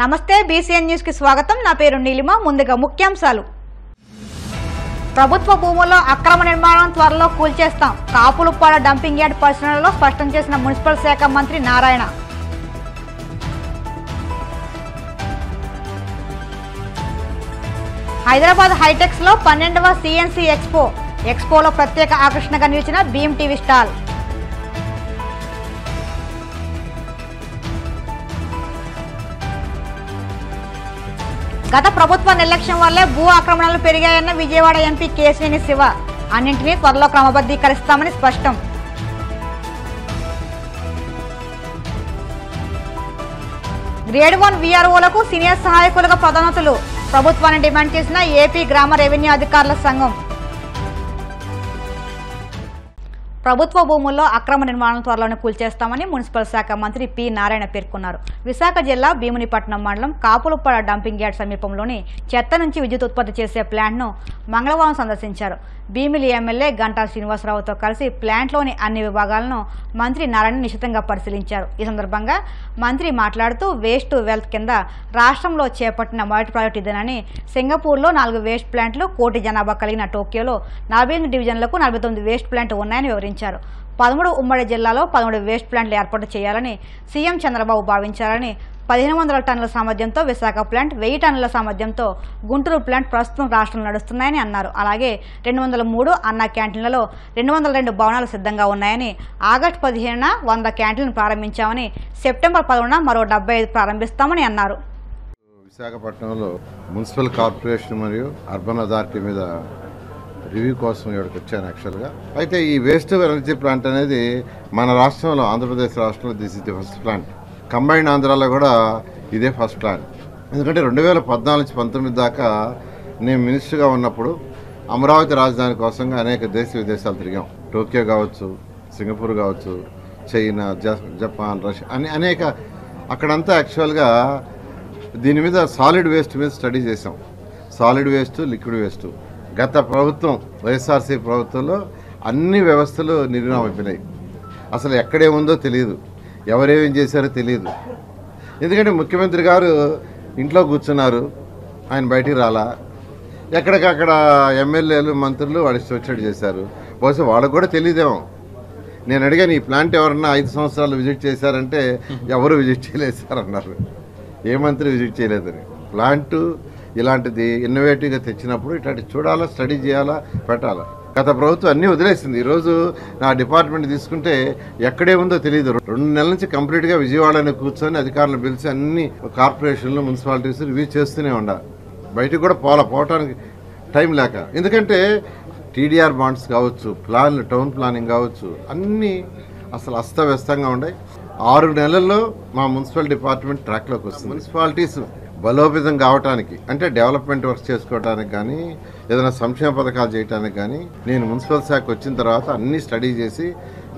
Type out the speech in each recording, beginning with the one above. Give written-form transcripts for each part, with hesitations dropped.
నమస్తే BCN news కి స్వాగతం। నా పేరు నీలిమ। ముందుగా ముఖ్యాంశాలు। ప్రభుత్వ భూముల్లో అక్రమ నిర్మాణం త్వరలో కూల్చేస్తాం। కాపులుప్పాడ డంపింగ్ యార్డ్ పరిశీలనలో స్పష్టం చేసిన మున్సిపల్ శాఖ మంత్రి నారాయణ। హైదరాబాద్ హైటెక్స్ లో 12వ సిఎన్సి ఎక్స్పోలో ప్రత్యేక ఆకర్షణగా నిలిచిన భీమ్ టీవీ స్టాల్। గత ప్రభుత్వ నిర్లక్ష్యం వల్లే భూ ఆక్రమణలు పెరిగాయన్న విజయవాడ ఎంపీ కేశినేని శివ। అన్నింటినీ త్వరలో క్రమబద్ధీకరిస్తామని స్పష్టం। గ్రేడ్ 1 వీఆర్ఓలకు సీనియర్ సహాయకులుగా పదోన్నతులు ప్రభుత్వాన్ని డిమాండ్ చేసిన ఏపీ గ్రామ రెవెన్యూ అధికారుల సంఘం। ప్రభుత్వ భూముల్లో అక్రమ నిర్మాణం త్వరలోనే కూల్చేస్తామని మున్సిపల్ శాఖ మంత్రి పి నారాయణ పేర్కొన్నారు। విశాఖ జిల్లా భీమునిపట్నం మండలం కాపులుప్పాడ డంపింగ్ యార్డ్ సమీపంలోని చెత్త నుంచి విద్యుత్ ఉత్పత్తి చేసే ప్లాంట్ను మంగళవారం సందర్శించారు। భీమిలి ఎమ్మెల్యే గంటా శ్రీనివాసరావుతో కలిసి ప్లాంట్లోని అన్ని విభాగాలను మంత్రి నారాయణ నిశితంగా పరిశీలించారు। ఈ సందర్భంగా మంత్రి మాట్లాడుతూ వేస్ట్ టు వెల్త్ కింద రాష్ట్రంలో చేపట్టిన మొదటి ప్రాజెక్టు ఇదేనని, సింగపూర్లో 4 వేస్ట్ ప్లాంట్లు, కోటి జనాభా కలిగిన టోక్యోలో 48 డివిజన్లకు 49 వేస్ట్ ప్లాంట్ ఉన్నాయని వివరించారు। 13 ఉమ్మడి జిల్లాలో 13 వేస్ట్ ప్లాంట్లు ఏర్పాటు చేయాలని సీఎం చంద్రబాబు భావించారని, 1500 టన్నుల సామర్థ్యంతో విశాఖ ప్లాంట్, 1000 టన్నుల సామర్థ్యంతో గుంటూరు ప్లాంట్ ప్రస్తుతం రాష్ట్రంలో నడుస్తున్నాయని అన్నారు। అలాగే 203 అన్నా క్యాంటీన్లలో 202 భవనాలు సిద్ధంగా ఉన్నాయని, ఆగస్టు 15న 100 క్యాంటీన్లు ప్రారంభించామని, సెప్టెంబర్ 11న మరో 75 ప్రారంభిస్తామని అన్నారు। విశాఖపట్నంలో మున్సిపల్ కార్పొరేషన్ మరియు అర్బన్ అథారిటీ మీద రివ్యూ కోసం ఇక్కడికి వచ్చాను యాక్చువల్గా। అయితే ఈ వేస్ట్ ఎనర్జీ ప్లాంట్ అనేది మన రాష్ట్రంలో, ఆంధ్రప్రదేశ్ రాష్ట్రంలో this is the first plant. Combined ఆంధ్రాలో కూడా ఇదే ఫస్ట్ ప్లాంట్। ఎందుకంటే 2014 నుంచి 19 దాకా నేను మినిస్టర్గా ఉన్నప్పుడు అమరావతి రాజధాని కోసంగా అనేక దేశ విదేశాలు తిరిగాం। టోక్యో కావచ్చు, సింగపూర్ కావచ్చు, చైనా, జపాన్, రష్యా అనేక అక్కడంతా యాక్చువల్గా దీని మీద సాలిడ్ వేస్ట్ మీద స్టడీ చేసాం। సాలిడ్ వేస్ట్, లిక్విడ్ వేస్ట్ గత ప్రభుత్వం వైఎస్ఆర్సీ ప్రభుత్వంలో అన్ని వ్యవస్థలు నిర్వీర్యం అయిపోయినాయి। అసలు ఎక్కడేముందో తెలియదు, ఎవరేమేం చేశారో తెలియదు। ఎందుకంటే ముఖ్యమంత్రి గారు ఇంట్లో కూర్చున్నారు, ఆయన బయటికి రాలా। ఎక్కడికక్కడ ఎమ్మెల్యేలు, మంత్రులు వాడి వచ్చాడు చేశారు। బహుశా వాళ్ళకు కూడా తెలియదేమో। నేను అడిగాను, ఈ ప్లాంట్ ఎవరన్నా 5 సంవత్సరాలు విజిట్ చేశారంటే ఎవరు విజిట్ చేయలేదు సార్ అన్నారు। ఏ మంత్రి విజిట్ చేయలేదని। ప్లాంటు ఇలాంటిది ఇన్నోవేటివ్గా తెచ్చినప్పుడు ఇట్లాంటి చూడాలా, స్టడీ చేయాలా, పెట్టాలా। గత ప్రభుత్వం అన్నీ వదిలేసింది। ఈరోజు నా డిపార్ట్మెంట్ తీసుకుంటే ఎక్కడే ఉందో తెలియదు। 2 నెలల నుంచి కంప్లీట్గా విజయవాడని కూర్చొని అధికారులను పిలిచి అన్ని కార్పొరేషన్లు, మున్సిపాలిటీస్ రివ్యూ చేస్తూనే ఉండాలి। బయటకు కూడా పోవటానికి టైం లేక, ఎందుకంటే టీడీఆర్ బాండ్స్ కావచ్చు, ప్లాన్లు, టౌన్ ప్లానింగ్ కావచ్చు, అన్నీ అసలు అస్తవ్యస్తంగా ఉన్నాయి। 6 నెలల్లో మా మున్సిపల్ డిపార్ట్మెంట్ ట్రాక్లోకి వస్తుంది। మున్సిపాలిటీస్ బలోపేతం కావడానికి, అంటే డెవలప్మెంట్ వర్క్ చేసుకోవడానికి కానీ, ఏదైనా సంక్షేమ పథకాలు చేయడానికి కానీ, నేను మున్సిపల్ శాఖ వచ్చిన తర్వాత అన్ని స్టడీ చేసి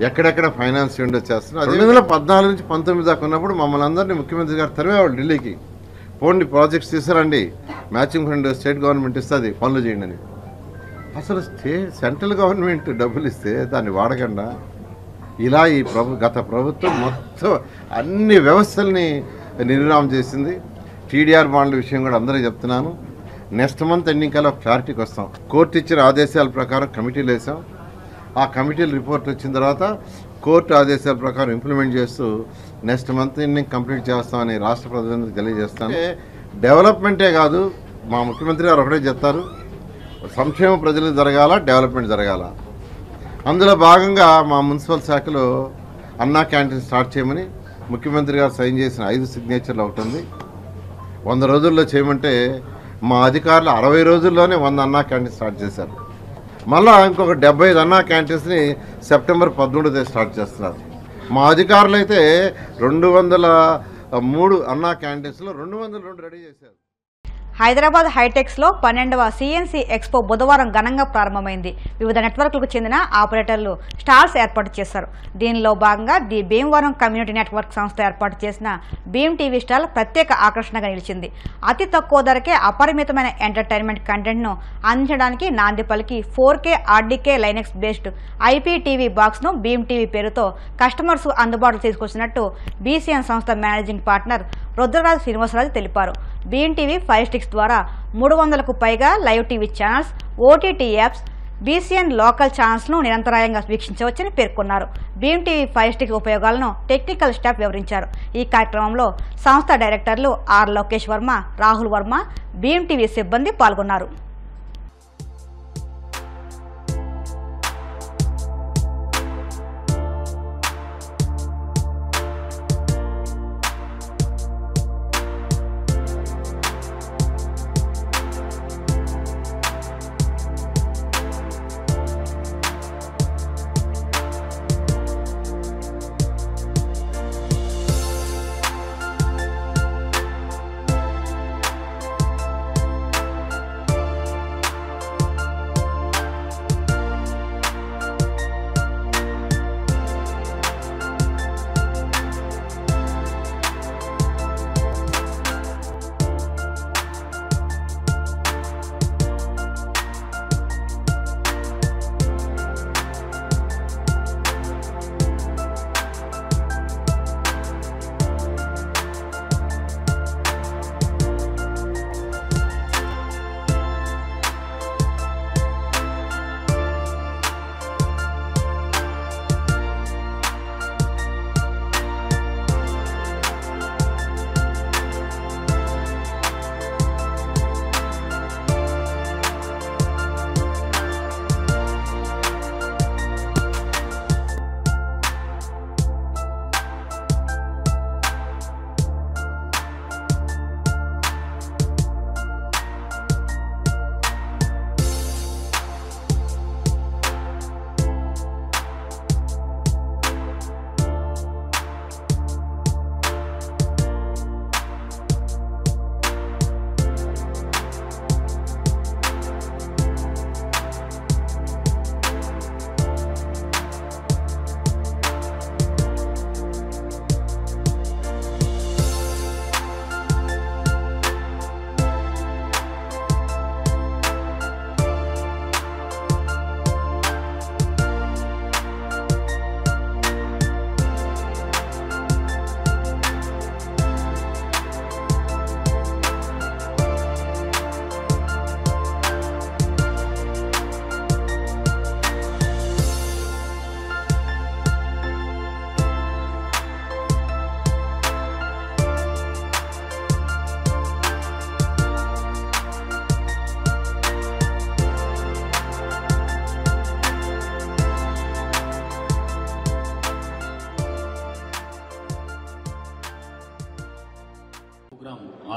ఎక్కడెక్కడ ఫైనాన్స్ ఉండో చేస్తున్నాను। 2014 నుంచి 19 దాకా ఉన్నప్పుడు మమ్మల్ని అందరినీ ముఖ్యమంత్రి గారు తరివేవాళ్ళు ఢిల్లీకి, పోండి ప్రాజెక్ట్స్ తీసుకురండి, మ్యాచింగ్ ఫండ్ స్టేట్ గవర్నమెంట్ ఇస్తుంది, పనులు చేయండి అని। అసలు సెంట్రల్ గవర్నమెంట్ డబ్బులు ఇస్తే దాన్ని వాడకుండా ఇలా ఈ గత ప్రభుత్వం మొత్తం అన్ని వ్యవస్థల్ని నిర్వీర్యం చేసింది। టీడీఆర్ బాండ్ల విషయం కూడా అందరూ చెప్తున్నాను, నెక్స్ట్ మంత్ ఎండింగ్ కల్లా క్లారిటీకి వస్తాం। కోర్టు ఇచ్చిన ఆదేశాల ప్రకారం కమిటీలు వేసాం। ఆ కమిటీల రిపోర్ట్ వచ్చిన తర్వాత కోర్టు ఆదేశాల ప్రకారం ఇంప్లిమెంట్ చేస్తూ నెక్స్ట్ మంత్ ఎండింగ్ కంప్లీట్ చేస్తామని రాష్ట్ర ప్రజలకు తెలియజేస్తాను। డెవలప్మెంటే కాదు, మా ముఖ్యమంత్రి గారు ఒకటే చెప్తారు, సంక్షేమ ప్రజలకు జరగాల, డెవలప్మెంట్ జరగాల। అందులో భాగంగా మా మున్సిపల్ శాఖలో అన్నా క్యాంటీన్ స్టార్ట్ చేయమని ముఖ్యమంత్రి గారు సైన్ చేసిన 5 సిగ్నేచర్లు ఒకటి ఉంది। 100 రోజుల్లో చేయమంటే మా అధికారులు 60 రోజుల్లోనే 100 అన్నా క్యాంటీన్ స్టార్ట్ చేశారు। మళ్ళీ ఇంకొక 75 అన్నా క్యాంటీన్స్ని సెప్టెంబర్ 13 స్టార్ట్ చేస్తున్నారు। మా అధికారులు అయితే 203 అన్నా క్యాంటీన్స్లో 202 రెడీ చేశారు। హైదరాబాద్ హైటెక్స్లో 12వ సిఎన్సి ఎక్స్పో బుధవారం ఘనంగా ప్రారంభమైంది. వివిధ నెట్వర్క్లకు చెందిన ఆపరేటర్లు స్టాల్స్ ఏర్పాటు చేశారు. దీనిలో భాగంగా ది భీమవరం కమ్యూనిటీ నెట్వర్క్ సంస్థ ఏర్పాటు చేసిన భీమ్ టీవీ స్టాల్ ప్రత్యేక ఆకర్షణగా నిలిచింది. అతి తక్కువ ధరకే అపరిమితమైన ఎంటర్టైన్మెంట్ కంటెంట్ను అందించడానికి నాంది పలికి 4K RDK Linux based IPTV బాక్స్ను భీమ్ టీవీ పేరుతో కస్టమర్స్ అందుబాటులో తీసుకొచ్చినట్టు BCN సంస్థ మేనేజింగ్ పార్ట్నర్ రుద్రరాజు శ్రీనివాసరాజు తెలిపారు. భీమ్ టీవీ ఫైర్ స్టిక్స్ ద్వారా 300కు పైగా live TV channels, OTT apps, BCN local ఛానల్స్ను నిరంతరాయంగా వీక్షించవచ్చని పేర్కొన్నారు. భీమ్ టీవీ ఫైర్ స్టిక్స్ ఉపయోగాలను టెక్నికల్ స్టాఫ్ వివరించారు. ఈ కార్యక్రమంలో సంస్థ డైరెక్టర్లు ఆర్ లోకేష్ వర్మ, రాహుల్ వర్మ, భీమ్ టీవీ సిబ్బంది పాల్గొన్నారు.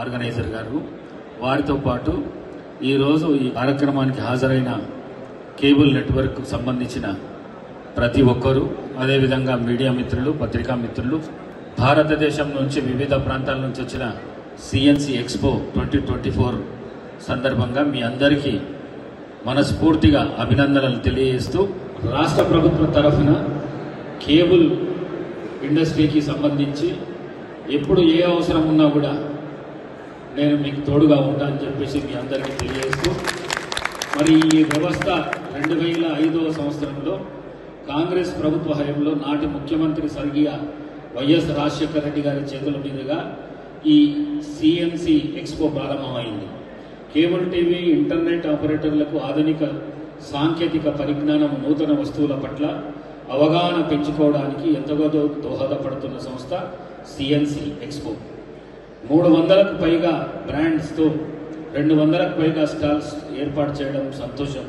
ఆర్గనైజర్ గారు వారితో పాటు ఈరోజు ఈ కార్యక్రమానికి హాజరైన కేబుల్ నెట్వర్క్ సంబంధించిన ప్రతి ఒక్కరూ, అదేవిధంగా మీడియా మిత్రులు, పత్రికా మిత్రులు, భారతదేశం నుంచి వివిధ ప్రాంతాల నుంచి వచ్చిన సిఎన్సి ఎక్స్పో 2024 సందర్భంగా మీ అందరికీ మనస్ఫూర్తిగా అభినందనలు తెలియజేస్తూ, రాష్ట్ర ప్రభుత్వం తరఫున కేబుల్ ఇండస్ట్రీకి సంబంధించి ఎప్పుడు ఏ అవసరం ఉన్నా కూడా నేను మీకు తోడుగా ఉంటానని చెప్పేసి మీ అందరికీ తెలియజేస్తూ, మరి ఈ వ్యవస్థ 2005వ సంవత్సరంలో కాంగ్రెస్ ప్రభుత్వ హయాంలో నాటి ముఖ్యమంత్రి స్వర్గీయ వైఎస్ రాజశేఖర రెడ్డి గారి చేతుల మీదుగా ఈ సిఎన్సి ఎక్స్పో ప్రారంభమైంది. కేబుల్ టీవీ, ఇంటర్నెట్ ఆపరేటర్లకు ఆధునిక సాంకేతిక పరిజ్ఞానం, నూతన వస్తువుల పట్ల అవగాహన పెంచుకోవడానికి ఎంతగా దోహదపడుతున్న సంస్థ సిఎన్సి ఎక్స్పో. 300కు పైగా బ్రాండ్స్తో 200కు పైగా స్టాల్స్ ఏర్పాటు చేయడం సంతోషం.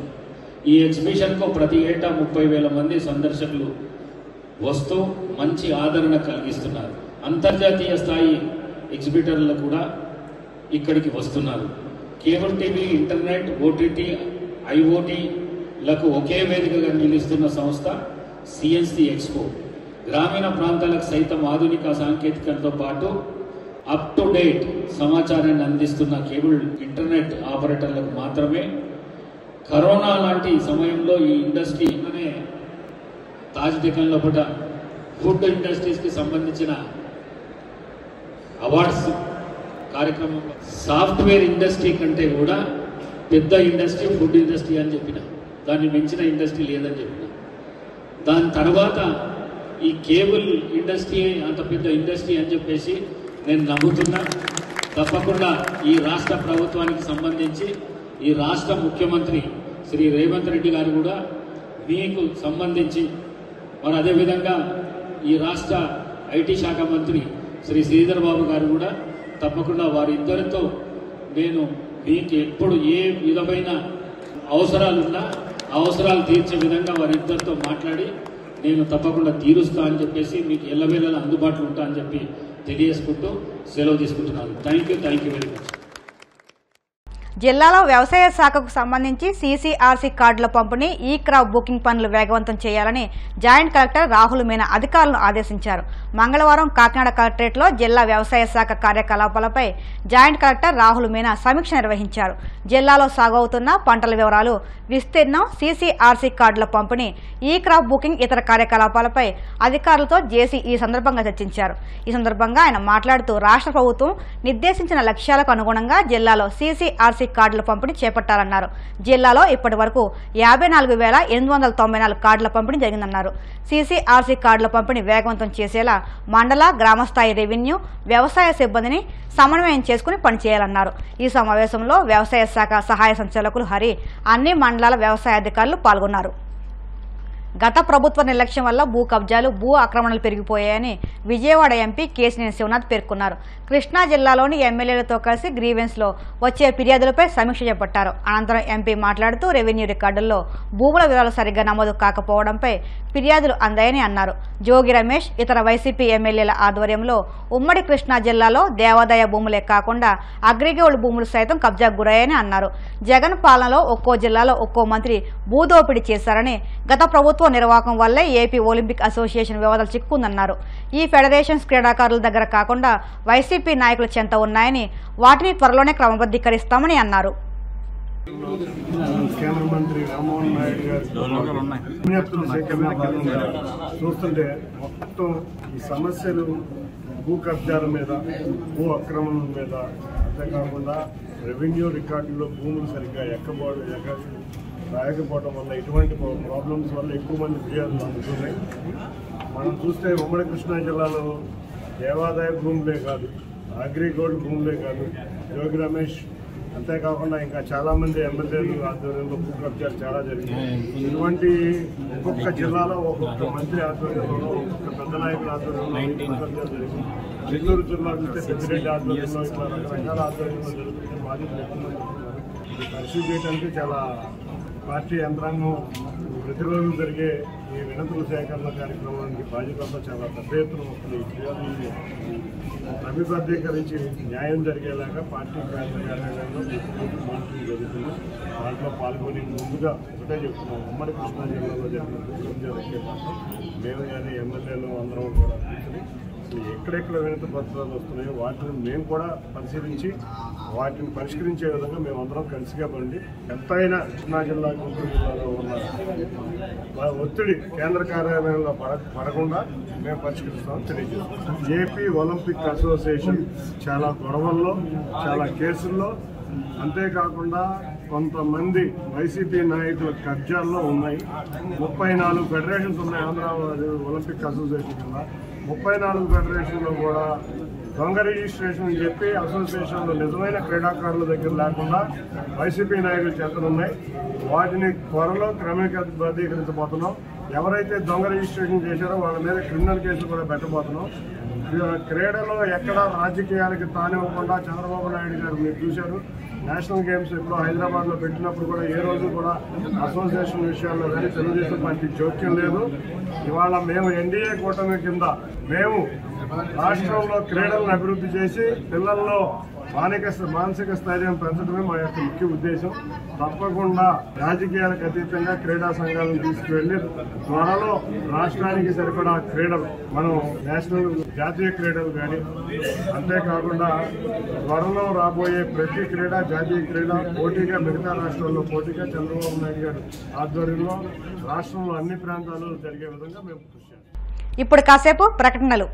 ఈ ఎగ్జిబిషన్కు ప్రతి ఏటా 30,000 మంది సందర్శకులు వస్తూ మంచి ఆదరణ కలిగిస్తున్నారు. అంతర్జాతీయ స్థాయి ఎగ్జిబిటర్లు కూడా ఇక్కడికి వస్తున్నారు. కేబుల్ టీవీ, ఇంటర్నెట్, OTT, IoTలకు ఒకే వేదికగా నిలుస్తున్న సంస్థ సిఎన్సి ఎక్స్పో. గ్రామీణ ప్రాంతాలకు సైతం ఆధునిక సాంకేతికతతో పాటు అప్ టు డేట్ సమాచారాన్ని అందిస్తున్న కేబుల్ ఇంటర్నెట్ ఆపరేటర్లకు మాత్రమే కరోనా లాంటి సమయంలో ఈ ఇండస్ట్రీ అనే తాజ్ డెక్కన్ లోపల ఫుడ్ ఇండస్ట్రీస్కి సంబంధించిన అవార్డ్స్ కార్యక్రమంలో సాఫ్ట్వేర్ ఇండస్ట్రీ కంటే కూడా పెద్ద ఇండస్ట్రీ ఫుడ్ ఇండస్ట్రీ అని చెప్పిన, దాన్ని మించిన ఇండస్ట్రీ లేదని చెప్పిన. దాని తర్వాత ఈ కేబుల్ ఇండస్ట్రీ అంత పెద్ద ఇండస్ట్రీ అని చెప్పేసి నేను నమ్ముతున్నా. తప్పకుండా ఈ రాష్ట్ర ప్రభుత్వానికి సంబంధించి ఈ రాష్ట్ర ముఖ్యమంత్రి శ్రీ రేవంత్ రెడ్డి గారు కూడా మీకు సంబంధించి, మరి అదేవిధంగా ఈ రాష్ట్ర ఐటీ శాఖ మంత్రి శ్రీ శ్రీధర్ బాబు గారు కూడా తప్పకుండా వారిద్దరితో నేను మీకు ఎప్పుడు ఏ విధమైన అవసరాలున్నా అవసరాలు తీర్చే విధంగా వారిద్దరితో మాట్లాడి నేను తప్పకుండా తీరుస్తా అని చెప్పేసి మీకు ఎల్లవేళలా అందుబాటులో ఉంటా అని చెప్పి తెలియజేసుకుంటూ సెలవు తీసుకుంటున్నాను. Thank you very much. జిల్లాలో వ్యవసాయ శాఖకు సంబంధించి సీసీఆర్సీ కార్డుల పంపిణీ ఈ క్రాప్ బుకింగ్ పనులు వేగవంతం చేయాలని జాయింట్ కలెక్టర్ రాహుల్ మీనా అధికారులను ఆదేశించారు. మంగళవారం కాకినాడ కలెక్టరేట్లో జిల్లా వ్యవసాయ శాఖ కార్యకలాపాలపై జాయింట్ కలెక్టర్ రాహుల్ మీనా సమీక్ష నిర్వహించారు. జిల్లాలో సాగు అవుతున్న పంటల వివరాలు, విస్తీర్ణం, సీసీఆర్సీ కార్డుల పంపిణీ, ఈ క్రాప్ బుకింగ్ ఇతర కార్యకలాపాలపై అధికారులతో జేసీ ఈ సందర్భంగా చర్చించారు. ఈ సందర్భంగా ఆయన మాట్లాడుతూ రాష్ట్ర ప్రభుత్వం నిర్దేశించిన లక్ష్యాలకు అనుగుణంగా జిల్లాలో సీసీఆర్సీ కార్డుల పంపిణీ చేపట్టాలన్నారు. జిల్లాలో ఇప్పటి వరకు 54,894 కార్డుల పంపిణీ జరిగిందన్నారు. సీసీఆర్సీ కార్డుల పంపిణీ వేగవంతం చేసేలా మండల, గ్రామస్థాయి రెవెన్యూ, వ్యవసాయ సిబ్బందిని సమన్వయం చేసుకుని పనిచేయాలన్నారు. ఈ సమావేశంలో వ్యవసాయ శాఖ సహాయ సంచాలకులు హరి, అన్ని మండలాల వ్యవసాయ అధికారులు పాల్గొన్నారు. గత ప్రభుత్వ నిర్లక్ష్యం వల్ల భూ కబ్జాలు, భూ ఆక్రమణలు పెరిగిపోయాయని విజయవాడ ఎంపీ కేశినేని శివనాథ్ పేర్కొన్నారు. కృష్ణా జిల్లాలోని ఎమ్మెల్యేలతో కలిసి గ్రీవెన్స్లో వచ్చే ఫిర్యాదులపై సమీక్ష చేపట్టారు. అనంతరం ఎంపీ మాట్లాడుతూ రెవెన్యూ రికార్డుల్లో భూముల వివరాలు సరిగ్గా నమోదు కాకపోవడంపై ఫిర్యాదులు అందాయని అన్నారు. జోగి రమేష్, ఇతర వైసీపీ ఎమ్మెల్యేల ఆధ్వర్యంలో ఉమ్మడి కృష్ణా జిల్లాలో దేవాదాయ భూములే కాకుండా అగ్రిగోల్డ్ భూములు సైతం కబ్జాకు గురయ్యాయని అన్నారు. జగన్ పాలనలో ఒక్కో జిల్లాలో ఒక్కో మంత్రి భూదోపిడీ చేశారని, గత ప్రభుత్వ నిర్వాహకం వల్లే ఏపీ ఒలింపిక్ అసోసియేషన్ వివాదాలు చిక్కుందన్నారు. ఈ ఫెడరేషన్స్ క్రీడాకారుల దగ్గర కాకుండా వైసీపీ నాయకుల చెంత ఉన్నాయని, వాటిని త్వరలోనే క్రమబద్ధీకరిస్తామని అన్నారు. కేంద్ర మంత్రి రామ్మోహన్ నాయుడు గారి విజ్ఞప్తుల సేకరణ భాగంగా చూస్తుంటే మొత్తం ఈ సమస్యలు భూ కబ్జాల మీద, భూ ఆక్రమణల మీద, అంతేకాకుండా రెవెన్యూ రికార్డుల్లో భూములు సరిగ్గా రాయకపోవడం వల్ల ఇటువంటి ప్రాబ్లమ్స్ వల్ల ఎక్కువ మంది ఫిర్యాదులు అందుతున్నాయి. మనం చూస్తే ఉమ్మడి కృష్ణా జిల్లాలో దేవాదాయ భూములే కాదు, అగ్రిగోల్డ్ భూములే కాదు, జోగి రమేష్, అంతేకాకుండా ఇంకా చాలామంది ఎమ్మెల్యేలు ఆధ్వర్యంలో భూ కబ్జాలు చాలా జరిగాయి. ఇటువంటి ఒక్కొక్క జిల్లాలో ఒక్కొక్క మంత్రి ఆధ్వర్యంలో, ఒక్కొక్క పెద్ద నాయకుల ఆధ్వర్యంలో భూ కబ్జాలు జరిగింది. నెల్లూరు జిల్లా చూస్తే పెద్దిరెడ్డి ఆధ్వర్యంలో ఇట్లా రకరకాల ఆధ్వర్యంలో జరుగుతుంది. బాధ్యతలు ఎక్కువ మంది ఇది పరిశీలి చేయడానికి చాలా పార్టీ యంత్రాంగం ప్రతిరోజు జరిగే ఈ వినతుల సేకరణ కార్యక్రమానికి బాధ్యతలతో చాలా పెద్ద ఎత్తున వస్తుంది. అభివృద్ధీకరించి న్యాయం జరిగేలాగా పార్టీ కార్యాలయంలో మానిటరింగ్ జరుగుతుంది. దాంట్లో పాల్గొని ముందుగా ఒకటే చెప్తున్నాం, ఉమ్మడి కృష్ణా జిల్లాలో జరిగిన మేము కానీ ఎమ్మెల్యేలు అందరం కూడా ఎక్కడెక్కడ వినతి పత్రాలు వస్తున్నాయో వాటిని మేము కూడా పరిశీలించి వాటిని పరిష్కరించే విధంగా మేము అందరం కలిసిగా పండి ఎంతైనా కృష్ణా జిల్లా, గుంటూరు జిల్లాలో ఉన్న ఒత్తిడి కేంద్ర కార్యాలయంలో పడకుండా మేము పరిష్కరిస్తామని తెలియజేస్తాం. ఏపీ ఒలింపిక్ అసోసియేషన్ చాలా గొడవల్లో, చాలా కేసుల్లో, అంతేకాకుండా కొంతమంది వైసీపీ నాయకుల కబ్జాల్లో ఉన్నాయి. 34 ఫెడరేషన్స్ ఉన్నాయి ఆంధ్ర ఒలింపిక్ అసోసియేషన్ కింద. 34 ఫెడరేషన్లో కూడా దొంగ రిజిస్ట్రేషన్ అని చెప్పి అసోసియేషన్లో నిజమైన క్రీడాకారుల దగ్గర లేకుండా వైసీపీ నాయకులు చేతనున్నాయి. వాటిని త్వరలో క్రమబద్ధీకరించబోతున్నాం. ఎవరైతే దొంగ రిజిస్ట్రేషన్ చేశారో వాళ్ళ మీద క్రిమినల్ కేసులు కూడా పెట్టబోతున్నాం. క్రీడలో ఎక్కడ రాజకీయాలకి తానివ్వకుండా చంద్రబాబు నాయుడు గారు మీరు చూశారు, నేషనల్ గేమ్స్ ఇప్పుడు హైదరాబాద్లో పెట్టినప్పుడు కూడా ఏ రోజు కూడా అసోసియేషన్ విషయాల్లో కానీ తెలుగుదేశం పార్టీ జోక్యం లేదు. ఇవాళ మేము ఎన్డీఏ కూటమి కింద మేము రాష్ట్రంలో క్రీడలను అభివృద్ధి చేసి పిల్లల్లో మానసిక స్థైర్యం పెంచడమే మా యొక్క ముఖ్య ఉద్దేశం. తప్పకుండా రాజకీయాలకు అతీతంగా క్రీడా సంఘాలను తీసుకువెళ్లి త్వరలో రాష్ట్రానికి సరిపడా క్రీడలు మనం జాతీయ క్రీడలు కానీ, అంతేకాకుండా త్వరలో రాబోయే ప్రతి క్రీడ జాతీయ క్రీడ పోటీగా మిగతా రాష్ట్రాల్లో పోటీగా చంద్రబాబు నాయుడు గారు ఆధ్వర్యంలో రాష్ట్రంలో అన్ని ప్రాంతాల్లో జరిగే విధంగా మేము కృషి చేస్తాం. ఇప్పుడు కాసేపు ప్రకటనలు.